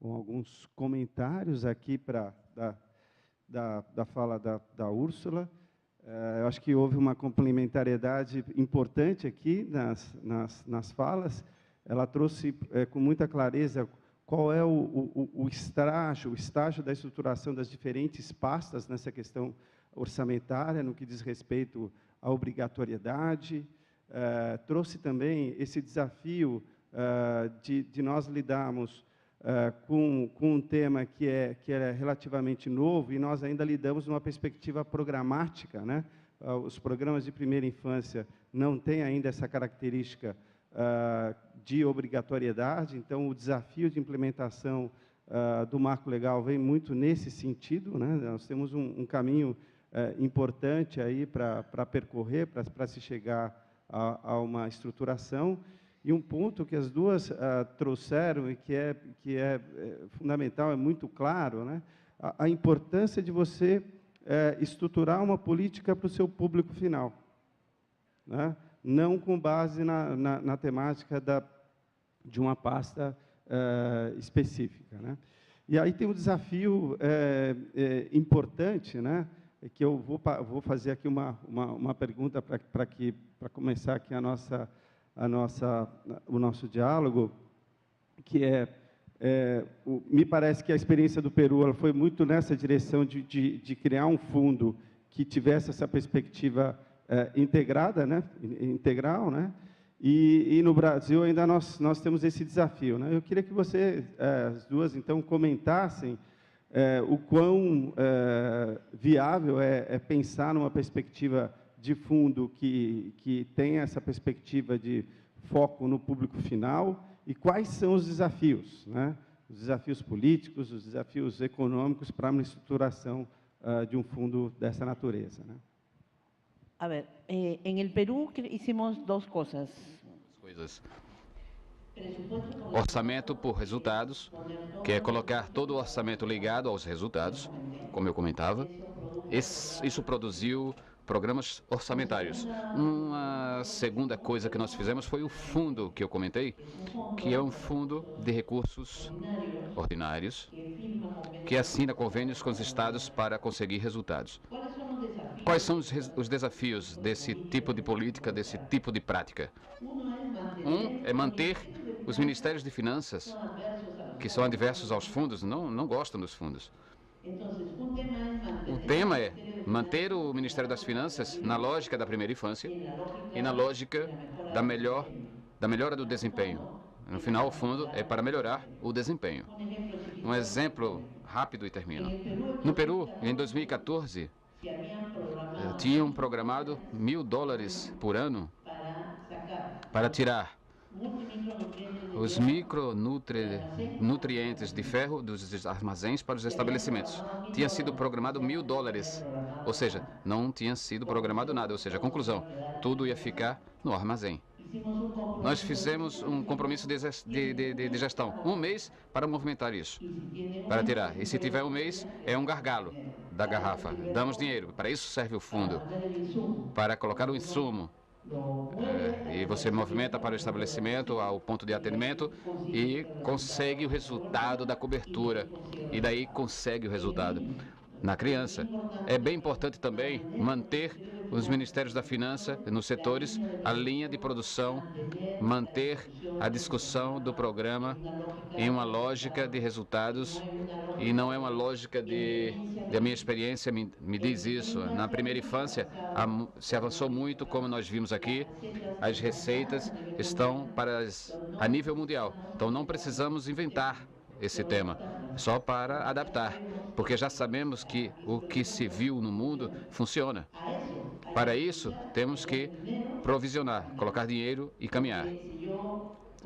com alguns comentários aqui da fala da Úrsula. Eu acho que houve uma complementariedade importante aqui nas falas. Ela trouxe com muita clareza qual é o estágio da estruturação das diferentes pastas nessa questão orçamentária, no que diz respeito à obrigatoriedade. Trouxe também esse desafio de nós lidarmos com um tema que é relativamente novo, e nós ainda lidamos numa perspectiva programática, né? Os programas de primeira infância não têm ainda essa característica de obrigatoriedade, então o desafio de implementação do marco legal vem muito nesse sentido, né? Nós temos um caminho importante aí para percorrer, para se chegar a uma estruturação. E um ponto que as duas trouxeram e que é fundamental, é muito claro, né? A importância de você estruturar uma política para o seu público final, né? Não com base na temática de uma pasta específica, né? E aí tem um desafio importante, né? Que eu vou fazer aqui uma pergunta para começar aqui o nosso diálogo, que me parece que a experiência do Peru ela foi muito nessa direção de criar um fundo que tivesse essa perspectiva integrada, né, integral, né, e no Brasil ainda nós temos esse desafio, né. Eu queria que as duas, então, comentassem o quão viável é pensar numa perspectiva de fundo que tem essa perspectiva de foco no público final, e quais são os desafios, né? Os desafios políticos, os desafios econômicos para uma estruturação de um fundo dessa natureza, né? A ver, en el Perú hicimos dos cosas. Orçamento por resultados, que é colocar todo o orçamento ligado aos resultados, como eu comentava. Isso produziu programas orçamentários. Uma segunda coisa que nós fizemos foi o fundo que eu comentei, que é um fundo de recursos ordinários, que assina convênios com os estados para conseguir resultados. Quais são os desafios desse tipo de política, desse tipo de prática? Um é manter os ministérios de finanças, que são adversos aos fundos, não gostam dos fundos. O tema é manter o Ministério das Finanças na lógica da primeira infância e na lógica da melhora do desempenho. No final, o fundo é para melhorar o desempenho. Um exemplo rápido e termino. No Peru, em 2014, tinham programado $1.000 por ano para tirar os micronutrientes de ferro dos armazéns para os estabelecimentos. Tinha sido programado $1.000, ou seja, não tinha sido programado nada, ou seja, conclusão, tudo ia ficar no armazém. Nós fizemos um compromisso de gestão, 1 mês para movimentar isso, para tirar. E se tiver 1 mês, é um gargalo da garrafa. Damos dinheiro, para isso serve o fundo, para colocar o insumo. E você movimenta para o estabelecimento, ao ponto de atendimento, e consegue o resultado da cobertura. E daí consegue o resultado na criança. É bem importante também manter os ministérios da finança nos setores, a linha de produção, manter a discussão do programa em uma lógica de resultados e não é uma lógica a minha experiência me diz isso. Na primeira infância se avançou muito, como nós vimos aqui, as receitas estão a nível mundial, então não precisamos inventar esse tema, só para adaptar, porque já sabemos que o que se viu no mundo funciona. Para isso, temos que provisionar, colocar dinheiro e caminhar.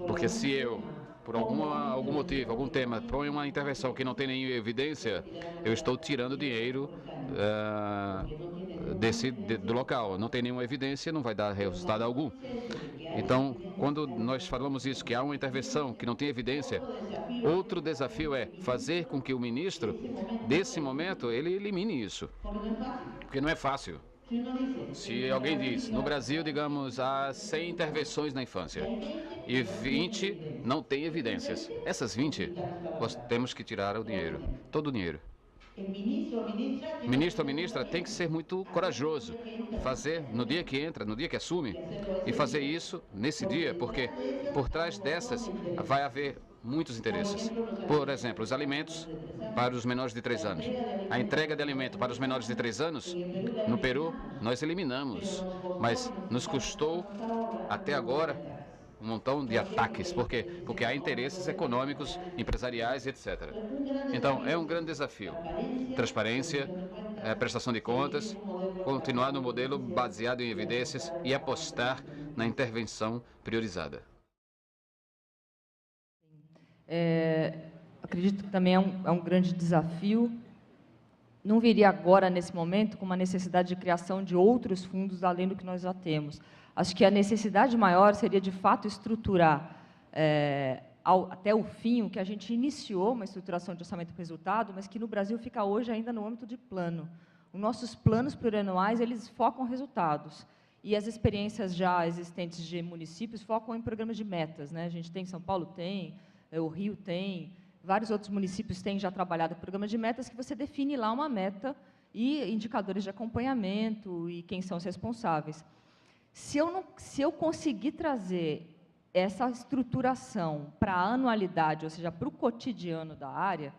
Porque se eu, por algum motivo, algum tema, ponho uma intervenção que não tem nenhuma evidência, eu estou tirando dinheiro do local. Não tem nenhuma evidência, não vai dar resultado algum. Então, quando nós falamos isso, que há uma intervenção que não tem evidência, outro desafio é fazer com que o ministro, desse momento, ele elimine isso. Porque não é fácil. Se alguém diz, no Brasil, digamos, há 100 intervenções na infância e 20 não têm evidências. Essas 20, nós temos que tirar o dinheiro, todo o dinheiro. Ministro ou ministra tem que ser muito corajoso, fazer no dia que entra, no dia que assume, e fazer isso nesse dia, porque por trás dessas vai haver muitos interesses. Por exemplo, os alimentos para os menores de 3 anos. A entrega de alimento para os menores de 3 anos, no Peru, nós eliminamos, mas nos custou, até agora, um montão de ataques. Por quê? Porque há interesses econômicos, empresariais, etc. Então, é um grande desafio. Transparência, prestação de contas, continuar no modelo baseado em evidências e apostar na intervenção priorizada. Acredito que também é um grande desafio. Não viria agora, nesse momento, com uma necessidade de criação de outros fundos além do que nós já temos. Acho que a necessidade maior seria, de fato, estruturar até o fim o que a gente iniciou, uma estruturação de orçamento e resultado, mas que no Brasil fica hoje ainda no âmbito de plano. Os nossos planos plurianuais, eles focam resultados. E as experiências já existentes de municípios focam em programas de metas, né? A gente tem, São Paulo tem, o Rio tem, vários outros municípios têm já trabalhado programas de metas que você define lá uma meta e indicadores de acompanhamento e quem são os responsáveis. Se eu conseguir trazer essa estruturação para a anualidade, ou seja, para o cotidiano da área,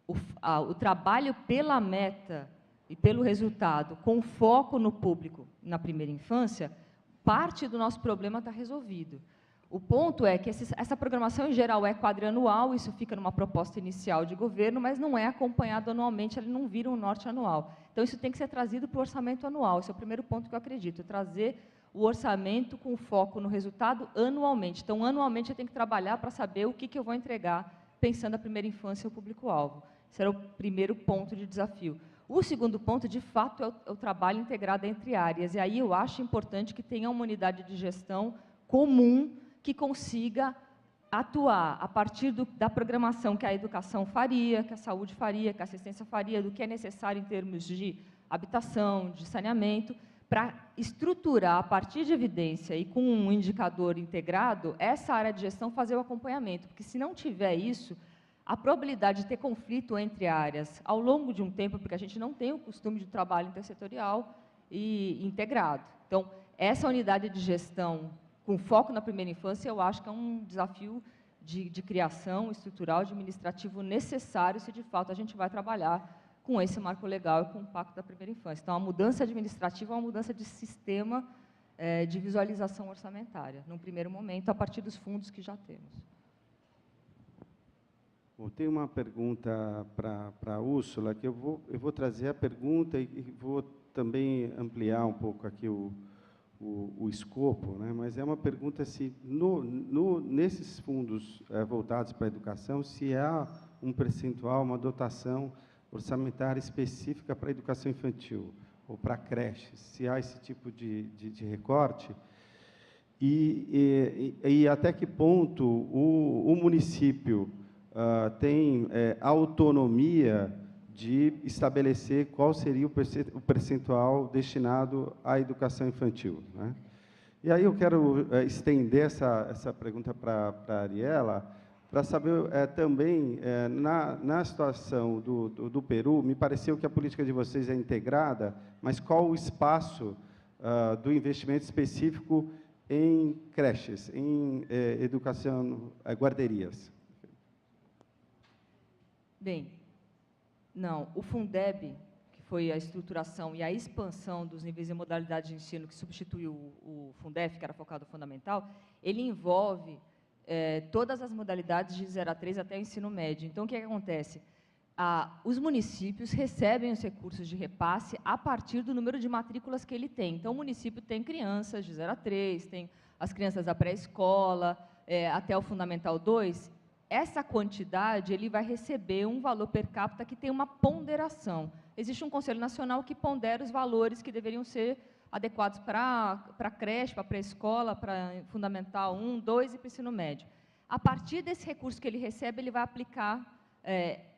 o trabalho pela meta e pelo resultado, com foco no público na primeira infância, parte do nosso problema está resolvido. O ponto é que essa programação, em geral, é quadrianual, isso fica numa proposta inicial de governo, mas não é acompanhado anualmente, ele não vira um norte anual. Então, isso tem que ser trazido para o orçamento anual, esse é o primeiro ponto que eu acredito, trazer o orçamento com foco no resultado anualmente. Então, anualmente, eu tenho que trabalhar para saber o que eu vou entregar, pensando na primeira infância e o público-alvo. Esse era o primeiro ponto de desafio. O segundo ponto, de fato, é o trabalho integrado entre áreas, e aí eu acho importante que tenha uma unidade de gestão comum que consiga atuar a partir da programação que a educação faria, que a saúde faria, que a assistência faria, do que é necessário em termos de habitação, de saneamento, para estruturar, a partir de evidência e com um indicador integrado, essa área de gestão fazer o acompanhamento, porque se não tiver isso, a probabilidade de ter conflito entre áreas ao longo de um tempo, porque a gente não tem o costume de trabalho intersetorial e integrado. Então, essa unidade de gestão com foco na primeira infância, eu acho que é um desafio de criação estrutural, administrativo necessário, se de fato a gente vai trabalhar com esse marco legal e com o Pacto da Primeira Infância. Então, a mudança administrativa é uma mudança de sistema de visualização orçamentária, num primeiro momento, a partir dos fundos que já temos. Bom, tem uma pergunta para a Úrsula, que eu vou trazer a pergunta e vou também ampliar um pouco aqui o escopo, né? Mas é uma pergunta se, nesses fundos voltados para a educação, se há um percentual, uma dotação orçamentária específica para a educação infantil, ou para creches, se há esse tipo de recorte, e até que ponto o município tem autonomia de estabelecer qual seria o percentual destinado à educação infantil, né? E aí eu quero estender essa pergunta para a Ariela, para saber também, na situação do Peru, me pareceu que a política de vocês é integrada, mas qual o espaço do investimento específico em creches, em educação, guarderias? Bem, não, o Fundeb, que foi a estruturação e a expansão dos níveis e modalidades de ensino que substituiu o Fundef, que era focado no fundamental, ele envolve todas as modalidades de 0 a 3 até o ensino médio. Então, o que acontece? Os municípios recebem os recursos de repasse a partir do número de matrículas que ele tem. Então, o município tem crianças de 0 a 3, tem as crianças da pré-escola, até o Fundamental 2, essa quantidade ele vai receber um valor per capita que tem uma ponderação. Existe um Conselho Nacional que pondera os valores que deveriam ser adequados para a creche, para a pré-escola, para Fundamental 1, 2 e para o ensino médio. A partir desse recurso que ele recebe, ele vai aplicar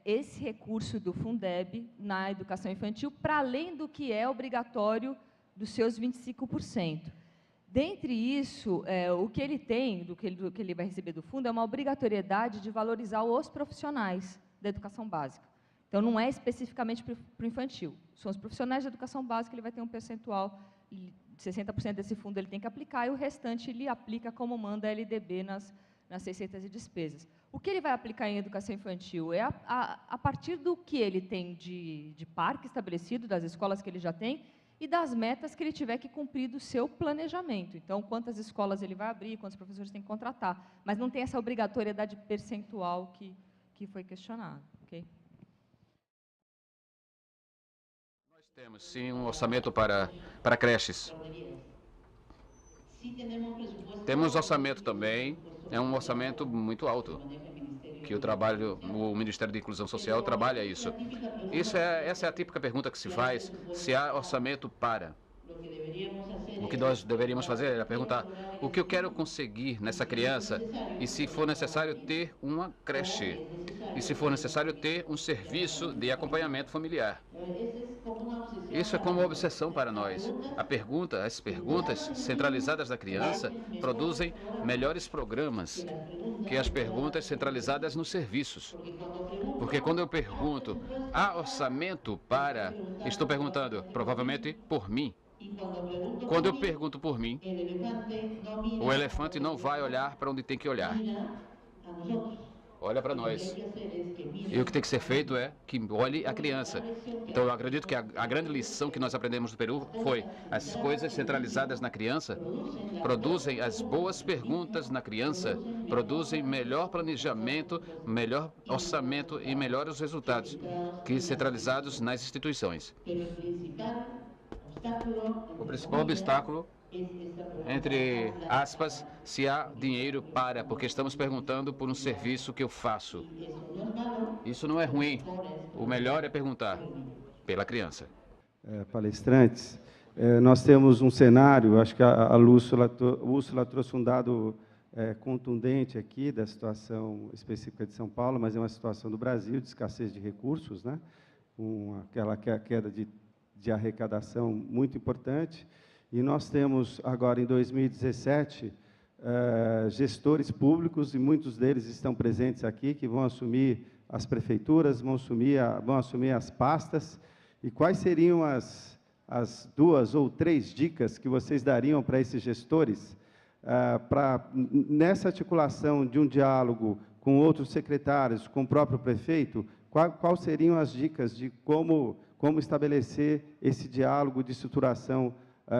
esse recurso do Fundeb na educação infantil, para além do que é obrigatório dos seus 25%. Dentre isso, o que ele tem, do que ele vai receber do fundo, é uma obrigatoriedade de valorizar os profissionais da educação básica. Então, não é especificamente para o infantil. São os profissionais de educação básica, ele vai ter um percentual, 60% desse fundo ele tem que aplicar, e o restante ele aplica como manda a LDB nas receitas e despesas. O que ele vai aplicar em educação infantil é a partir do que ele tem de parque estabelecido, das escolas que ele já tem, e das metas que ele tiver que cumprir do seu planejamento. Então, quantas escolas ele vai abrir, quantos professores tem que contratar. Mas não tem essa obrigatoriedade percentual que foi questionado. Okay? Temos, sim, um orçamento para creches. Temos orçamento também, é um orçamento muito alto, que o Ministério da Inclusão Social trabalha isso. Essa é a típica pergunta que se faz, se há orçamento para. O que nós deveríamos fazer é perguntar o que eu quero conseguir nessa criança e se for necessário ter uma creche e se for necessário ter um serviço de acompanhamento familiar. Isso é como uma obsessão para nós. As perguntas centralizadas da criança produzem melhores programas que as perguntas centralizadas nos serviços. Porque quando eu pergunto, há orçamento para, estou perguntando, provavelmente, por mim. Quando eu pergunto por mim, o elefante não vai olhar para onde tem que olhar. Olha para nós. E o que tem que ser feito é que olhe a criança. Então, eu acredito que a grande lição que nós aprendemos no Peru foi as coisas centralizadas na criança produzem as boas perguntas na criança, produzem melhor planejamento, melhor orçamento e melhores resultados que centralizados nas instituições. O principal obstáculo, entre aspas, se há dinheiro para, porque estamos perguntando por um serviço que eu faço. Isso não é ruim. O melhor é perguntar pela criança. Palestrantes, nós temos um cenário, acho que a Úrsula trouxe um dado contundente aqui da situação específica de São Paulo, mas é uma situação do Brasil, de escassez de recursos, né? Aquela queda de arrecadação muito importante. E nós temos agora, em 2017, gestores públicos, e muitos deles estão presentes aqui, que vão assumir as prefeituras, vão assumir as pastas. E quais seriam as 2 ou 3 dicas que vocês dariam para esses gestores, nessa articulação de um diálogo com outros secretários, com o próprio prefeito, quais seriam as dicas de como estabelecer esse diálogo de estruturação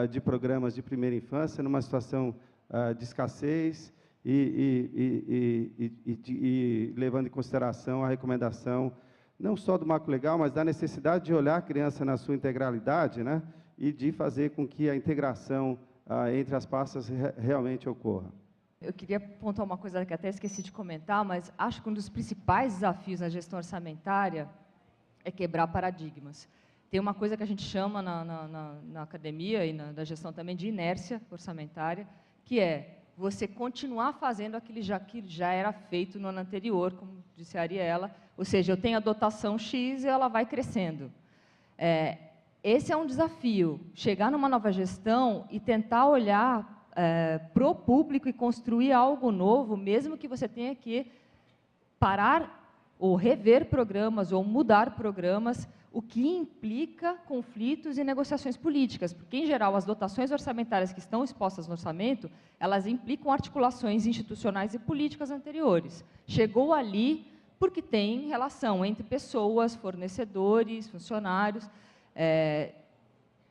de programas de primeira infância numa situação de escassez e levando em consideração a recomendação não só do marco legal, mas da necessidade de olhar a criança na sua integralidade, né, e de fazer com que a integração entre as pastas realmente ocorra. Eu queria pontuar uma coisa que até esqueci de comentar, mas acho que um dos principais desafios na gestão orçamentária é quebrar paradigmas. Tem uma coisa que a gente chama na academia e na gestão também de inércia orçamentária, que é você continuar fazendo aquilo que já era feito no ano anterior, como disse a Ariela, ou seja, eu tenho a dotação X e ela vai crescendo. Esse é um desafio, chegar numa nova gestão e tentar olhar para o público e construir algo novo, mesmo que você tenha que parar ou rever programas ou mudar programas, o que implica conflitos e negociações políticas, porque, em geral, as dotações orçamentárias que estão expostas no orçamento, elas implicam articulações institucionais e políticas anteriores. Chegou ali porque tem relação entre pessoas, fornecedores, funcionários.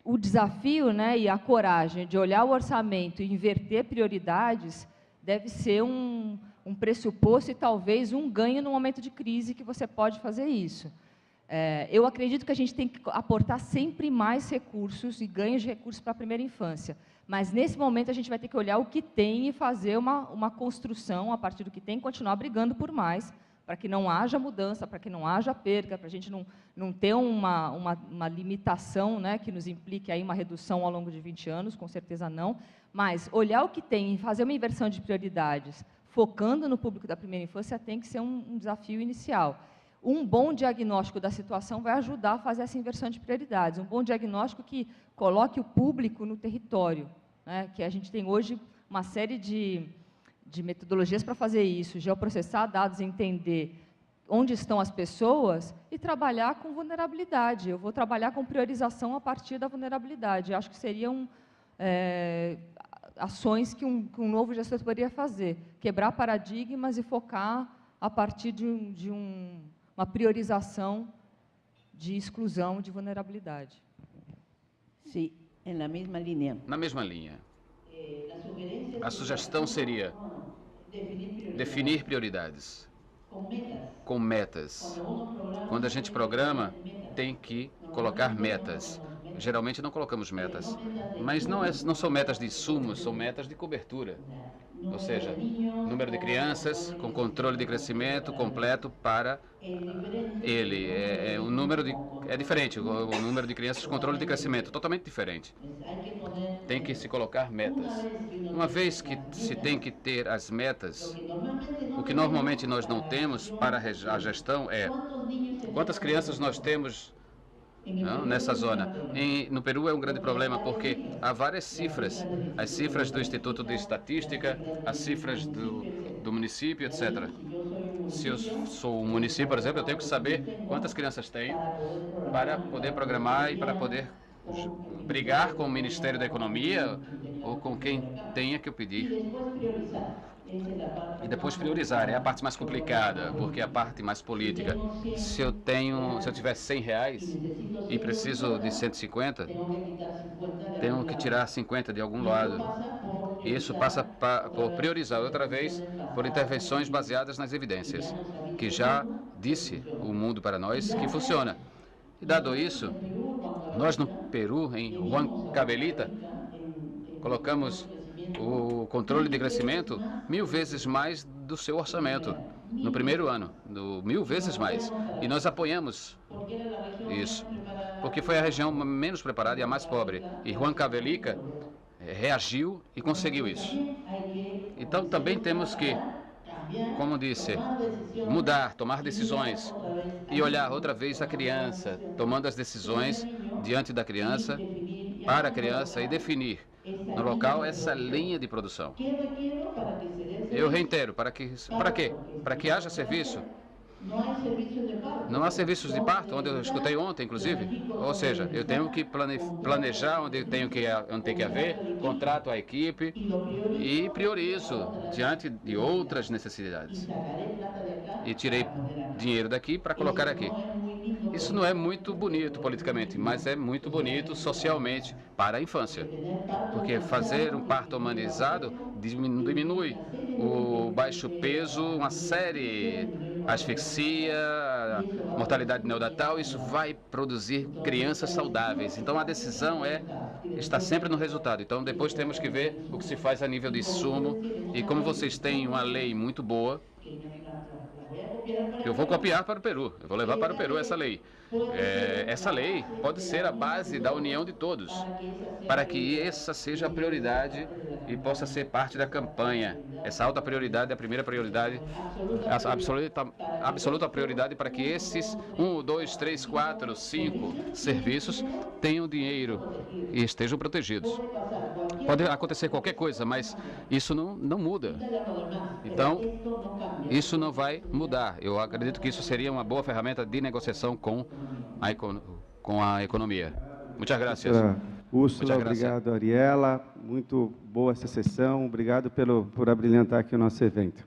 O desafio, né, e a coragem de olhar o orçamento e inverter prioridades deve ser um pressuposto e talvez um ganho no momento de crise que você pode fazer isso. Eu acredito que a gente tem que aportar sempre mais recursos e ganhos de recursos para a primeira infância, mas nesse momento a gente vai ter que olhar o que tem e fazer uma construção a partir do que tem, continuar brigando por mais, para que não haja mudança, para que não haja perda, para a gente não ter uma limitação, né, que nos implique aí uma redução ao longo de 20 anos, com certeza não, mas olhar o que tem e fazer uma inversão de prioridades, focando no público da primeira infância, tem que ser um desafio inicial. um bom diagnóstico da situação vai ajudar a fazer essa inversão de prioridades. Um bom diagnóstico que coloque o público no território, né? Que a gente tem hoje uma série de metodologias para fazer isso, geoprocessar dados, entender onde estão as pessoas e trabalhar com vulnerabilidade. Eu vou trabalhar com priorização a partir da vulnerabilidade. Eu acho que seriam ações que um novo gestor poderia fazer, quebrar paradigmas e focar a partir de uma priorização de exclusão, de vulnerabilidade. Sim, na mesma linha. Na mesma linha. A sugestão seria definir prioridades com metas. Quando a gente programa, tem que colocar metas. Geralmente não colocamos metas, mas não são metas de insumos, são metas de cobertura. Ou seja, número de crianças com controle de crescimento completo para ele. É diferente, o número de crianças com controle de crescimento, totalmente diferente. Tem que se colocar metas. Uma vez que se tem que ter as metas, o que normalmente nós não temos para a gestão é quantas crianças nós temos nessa zona. No Peru é um grande problema porque há várias cifras, as cifras do Instituto de Estatística, as cifras do município, etc. Se eu sou um município, por exemplo, eu tenho que saber quantas crianças tenho para poder programar e para poder brigar com o Ministério da Economia ou com quem tenha que eu pedir. E depois priorizar, é a parte mais complicada, porque é a parte mais política. Se eu tiver R$100 e preciso de 150, tenho que tirar 50 de algum lado. Isso passa por priorizar, outra vez, por intervenções baseadas nas evidências, que já disse o mundo para nós que funciona. E dado isso, nós no Peru, em Huancavelica, colocamos o controle de crescimento 1000 vezes mais do seu orçamento no primeiro ano, 1000 vezes mais. E nós apoiamos isso, porque foi a região menos preparada e a mais pobre. E Huancavelica reagiu e conseguiu isso. Então também temos que, como disse, mudar, tomar decisões e olhar outra vez a criança, tomando as decisões diante da criança, para a criança e definir no local essa linha de produção. Eu reitero, para quê? Para que haja serviço. Não há serviços de parto, onde eu escutei ontem, inclusive. Ou seja, eu tenho que planejar onde tem que haver, contrato a equipe e priorizo diante de outras necessidades. E tirei dinheiro daqui para colocar aqui. Isso não é muito bonito politicamente, mas é muito bonito socialmente para a infância. Porque fazer um parto humanizado diminui o baixo peso, uma série, asfixia, mortalidade neonatal, isso vai produzir crianças saudáveis. Então a decisão está sempre no resultado. Então depois temos que ver o que se faz a nível de insumo e como vocês têm uma lei muito boa, eu vou copiar para o Peru, eu vou levar para o Peru essa lei. Essa lei pode ser a base da união de todos, para que essa seja a prioridade e possa ser parte da campanha. Essa alta prioridade, a primeira prioridade, a absoluta prioridade para que esses 1, 2, 3, 4, 5 serviços tenham dinheiro e estejam protegidos. Pode acontecer qualquer coisa, mas isso não muda. Então, isso não vai mudar. Eu acredito que isso seria uma boa ferramenta de negociação com a economia. Muitas graças. Úrsula, obrigado, Ariela. Muito boa essa sessão. Obrigado por abrilhantar aqui o nosso evento.